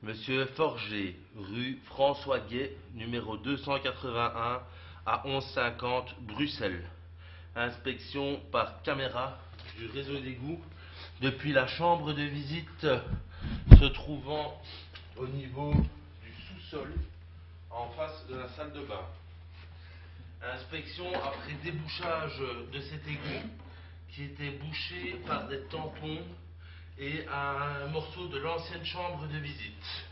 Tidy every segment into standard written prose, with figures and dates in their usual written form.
Monsieur Forger, rue François Guet, numéro 281 à 1150 Bruxelles. Inspection par caméra du réseau d'égout depuis la chambre de visite se trouvant au niveau du sous-sol en face de la salle de bain. Inspection après débouchage de cet égout qui était bouché par des tampons et un morceau de l'ancienne chambre de visite.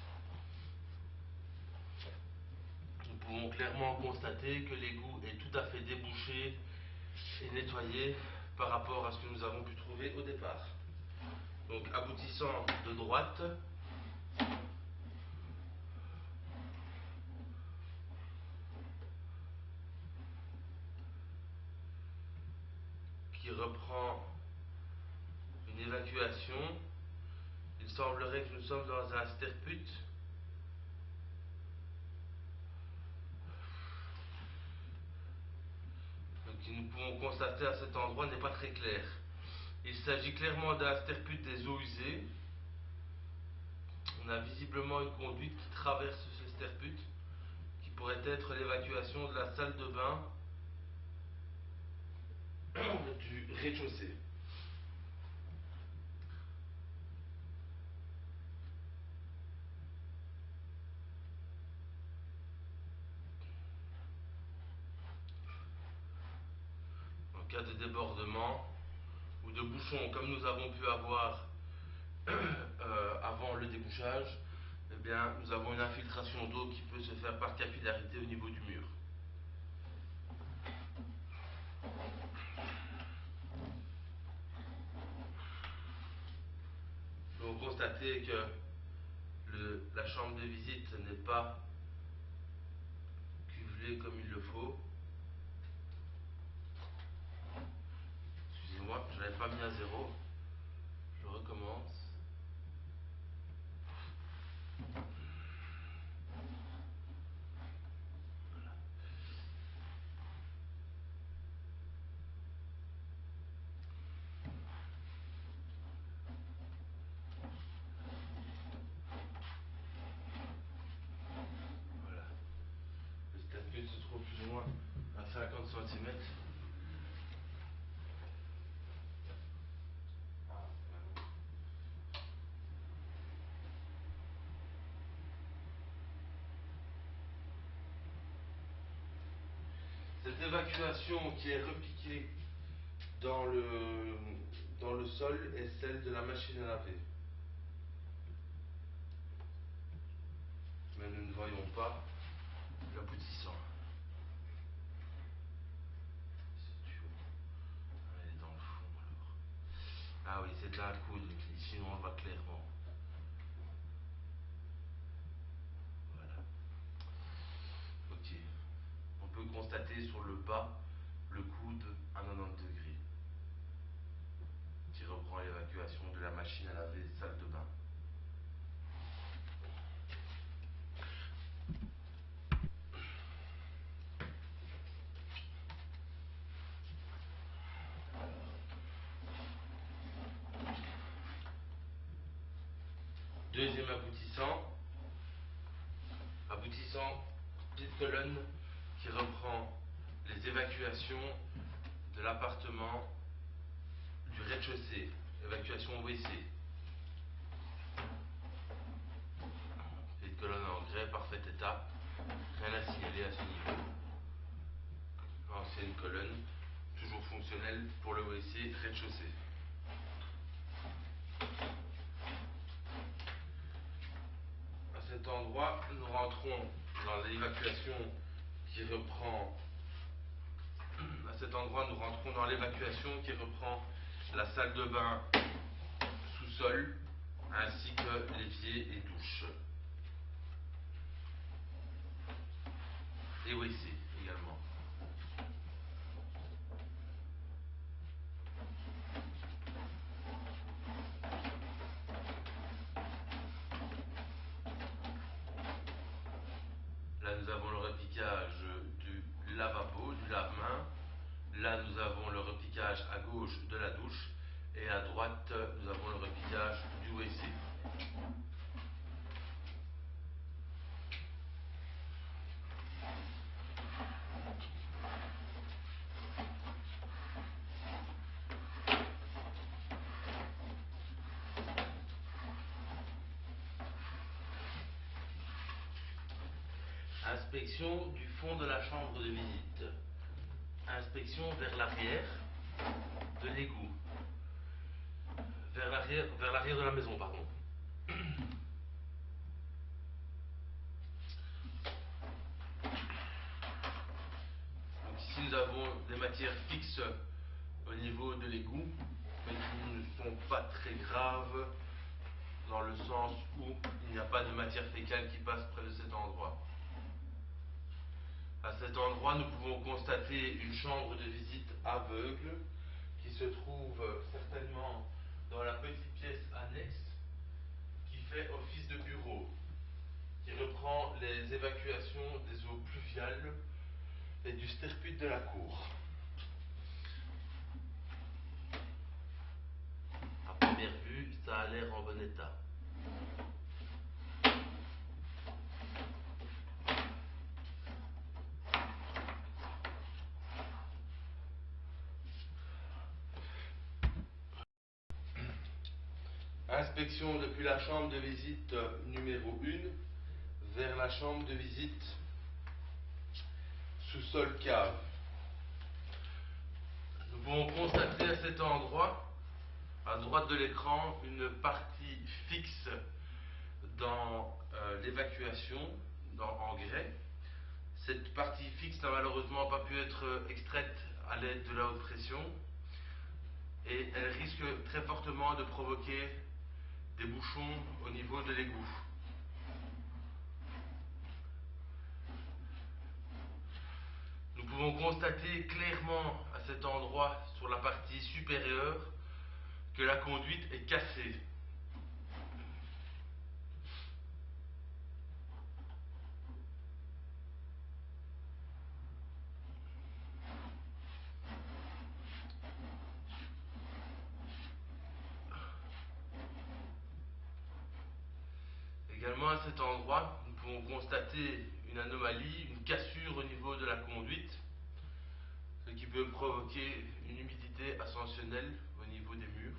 Nous pouvons clairement constater que l'égout est tout à fait débouché et nettoyé par rapport à ce que nous avons pu trouver au départ. Donc aboutissant de droite, qui reprend une évacuation. Il semblerait que nous sommes dans un sterput. Ce que nous pouvons constater à cet endroit n'est pas très clair. Il s'agit clairement d'un sterput des eaux usées. On a visiblement une conduite qui traverse ce sterput, qui pourrait être l'évacuation de la salle de bain du rez-de-chaussée. En cas de débordement ou de bouchon, comme nous avons pu avoir avant le débouchage, eh bien, nous avons une infiltration d'eau qui peut se faire par capillarité au niveau du mur. Nous pouvons constater que la chambre de visite n'est pas cuvelée comme il le faut. Excusez-moi, je n'avais pas mis à zéro. Je recommence. Voilà. Le sterput se trouve plus ou moins à 50 cm. Cette évacuation qui est repiquée dans le sol est celle de la machine à laver. Mais nous ne voyons pas l'aboutissant. Elle est dans le fond alors. Ah oui, c'est de la coude, ici on le voit clairement. Voilà. Ok. On peut constater sur le bas le coude à 90 degrés qui reprend l'évacuation de la machine à laver salle de bain. Deuxième aboutissant, petite colonne qui reprend les évacuations de l'appartement du rez-de-chaussée, évacuation WC. Petite colonne en grès, parfait état, rien à signaler à ce niveau. Ancienne colonne, toujours fonctionnelle pour le WC rez-de-chaussée. À cet endroit, nous rentrons dans l'évacuation qui reprend. À cet endroit, nous rentrons dans l'évacuation qui reprend la salle de bain sous-sol, ainsi que l'évier et douche. Et WC également. Là, nous avons le repiquage du lavabo, du lave-main. Là, nous avons le repiquage à gauche de la douche. Et à droite, nous avons le repiquage du WC. Inspection du fond de la chambre de visite. Inspection vers l'arrière de l'égout. Vers l'arrière de la maison, pardon. Donc ici nous avons des matières fixes au niveau de l'égout, mais qui ne sont pas très graves dans le sens où il n'y a pas de matière fécale qui passe près de cet endroit. À cet endroit, nous pouvons constater une chambre de visite aveugle qui se trouve certainement dans la petite pièce annexe qui fait office de bureau, qui reprend les évacuations des eaux pluviales et du sterput de la cour. À première vue, ça a l'air en bon état. Inspection depuis la chambre de visite numéro 1 vers la chambre de visite sous-sol cave. Nous pouvons constater à cet endroit, à droite de l'écran, une partie fixe dans l'évacuation en grès. Cette partie fixe n'a malheureusement pas pu être extraite à l'aide de la haute pression et elle risque très fortement de provoquer des bouchons au niveau de l'égout. Nous pouvons constater clairement à cet endroit, sur la partie supérieure, que la conduite est cassée. Également à cet endroit, nous pouvons constater une anomalie, une cassure au niveau de la conduite, ce qui peut provoquer une humidité ascensionnelle au niveau des murs.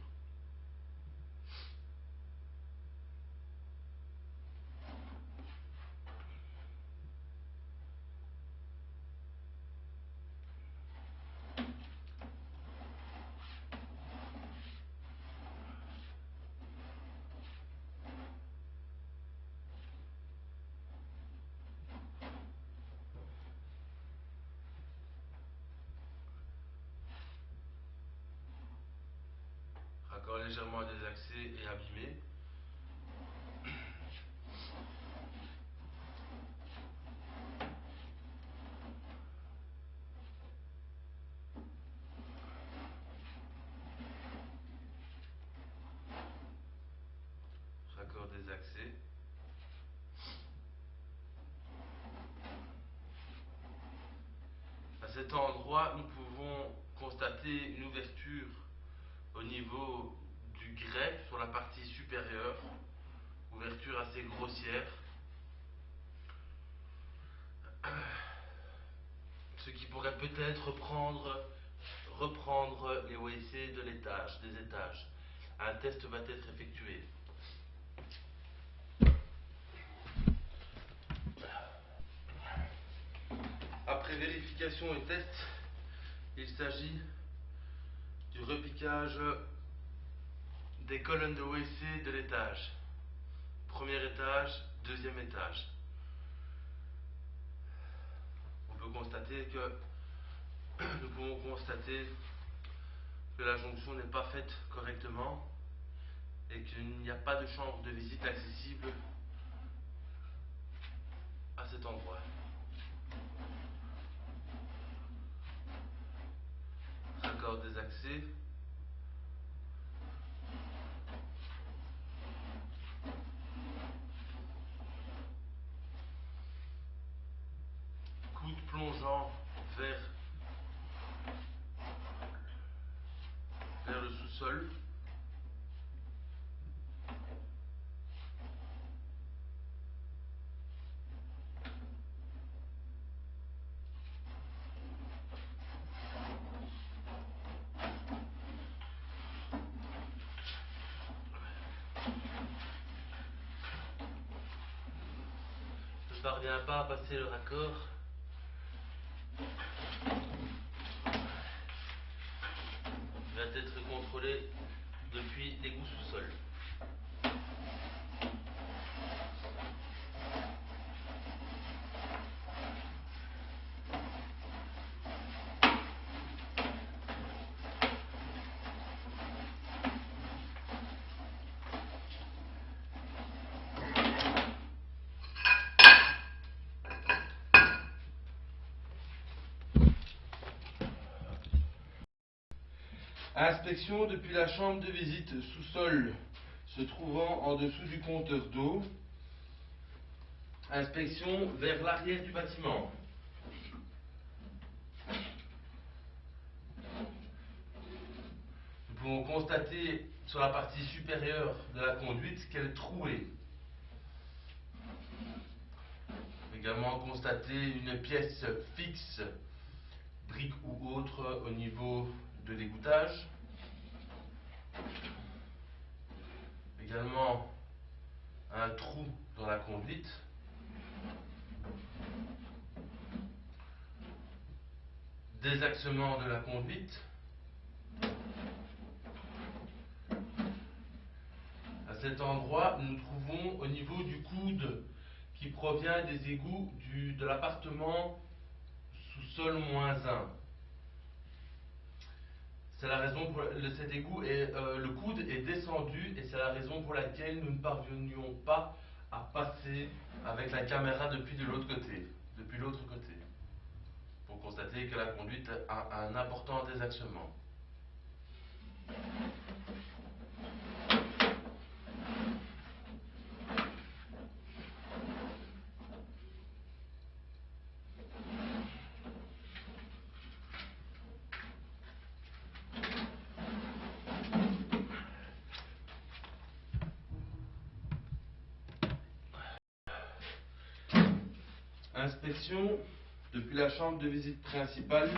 Raccord légèrement désaxé et abîmé. Raccord désaxé. À cet endroit, nous pouvons constater une ouverture au niveau du grès sur la partie supérieure, ouverture assez grossière, ce qui pourrait peut-être reprendre les WC des étages. Un test va être effectué. Après vérification et test, il s'agit du repiquage des colonnes de WC de l'étage. Premier étage, deuxième étage. Nous pouvons constater que la jonction n'est pas faite correctement et qu'il n'y a pas de chambre de visite accessible à cet endroit. Raccord désaxé. Coude plongeant vers le sous-sol. ne parvient pas à passer le raccord. Il va être contrôlé depuis l'égout sous-sol. Inspection depuis la chambre de visite sous-sol se trouvant en dessous du compteur d'eau. Inspection vers l'arrière du bâtiment. Nous pouvons constater sur la partie supérieure de la conduite qu'elle est trouée. Également constater une pièce fixe, brique ou autre, au niveau de l'égouttage. Également un trou dans la conduite. Désaxement de la conduite. À cet endroit, nous trouvons au niveau du coude qui provient des égouts de l'appartement sous-sol -1. C'est la raison pour cet égout le coude est descendu et c'est la raison pour laquelle nous ne parvenions pas à passer avec la caméra depuis l'autre côté, pour constater que la conduite a un important désaxement. Inspection depuis la chambre de visite principale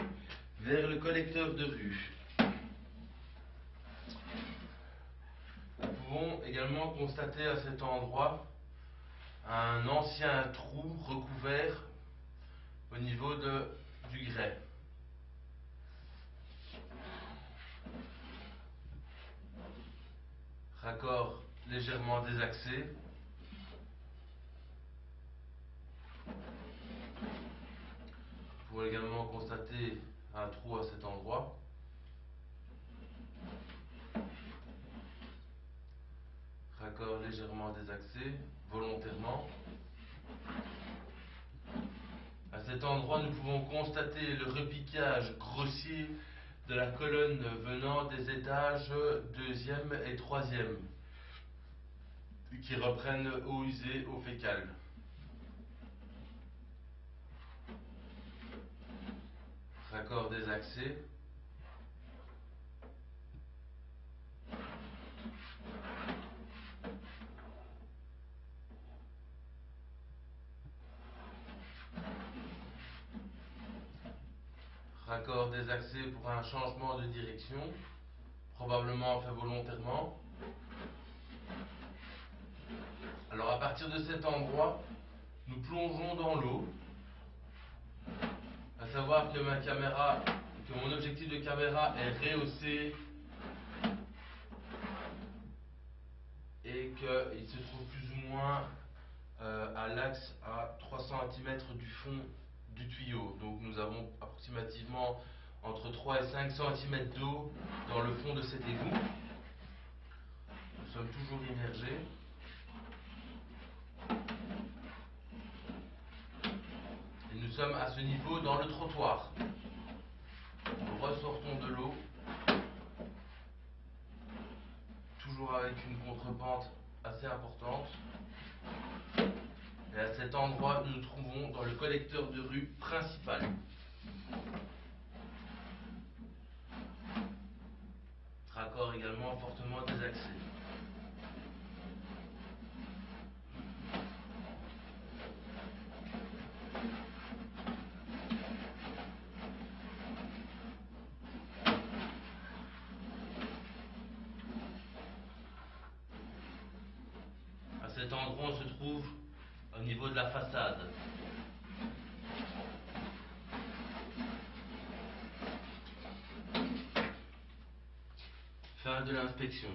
vers le collecteur de rue. Nous pouvons également constater à cet endroit un ancien trou recouvert au niveau du grès. Raccord légèrement désaxé. Vous pouvez également constater un trou à cet endroit. Raccord légèrement désaxé, volontairement. À cet endroit, nous pouvons constater le repiquage grossier de la colonne venant des étages 2e et 3e, qui reprennent eau usée, eau fécale. Raccord désaxé. Raccord désaxé pour un changement de direction, probablement fait volontairement. Alors à partir de cet endroit, nous plongeons dans l'eau. À savoir que mon objectif de caméra est rehaussé et qu'il se trouve plus ou moins à l'axe à 3 cm du fond du tuyau. Donc nous avons approximativement entre 3 et 5 cm d'eau dans le fond de cet égout. Nous sommes toujours immergés. Et nous sommes à ce niveau dans le trottoir. Nous ressortons de l'eau, toujours avec une contre-pente assez importante. Et à cet endroit, nous nous trouvons dans le collecteur de rue principal. Raccord également fortement désaxé. À cet endroit, on se trouve au niveau de la façade. Fin de l'inspection.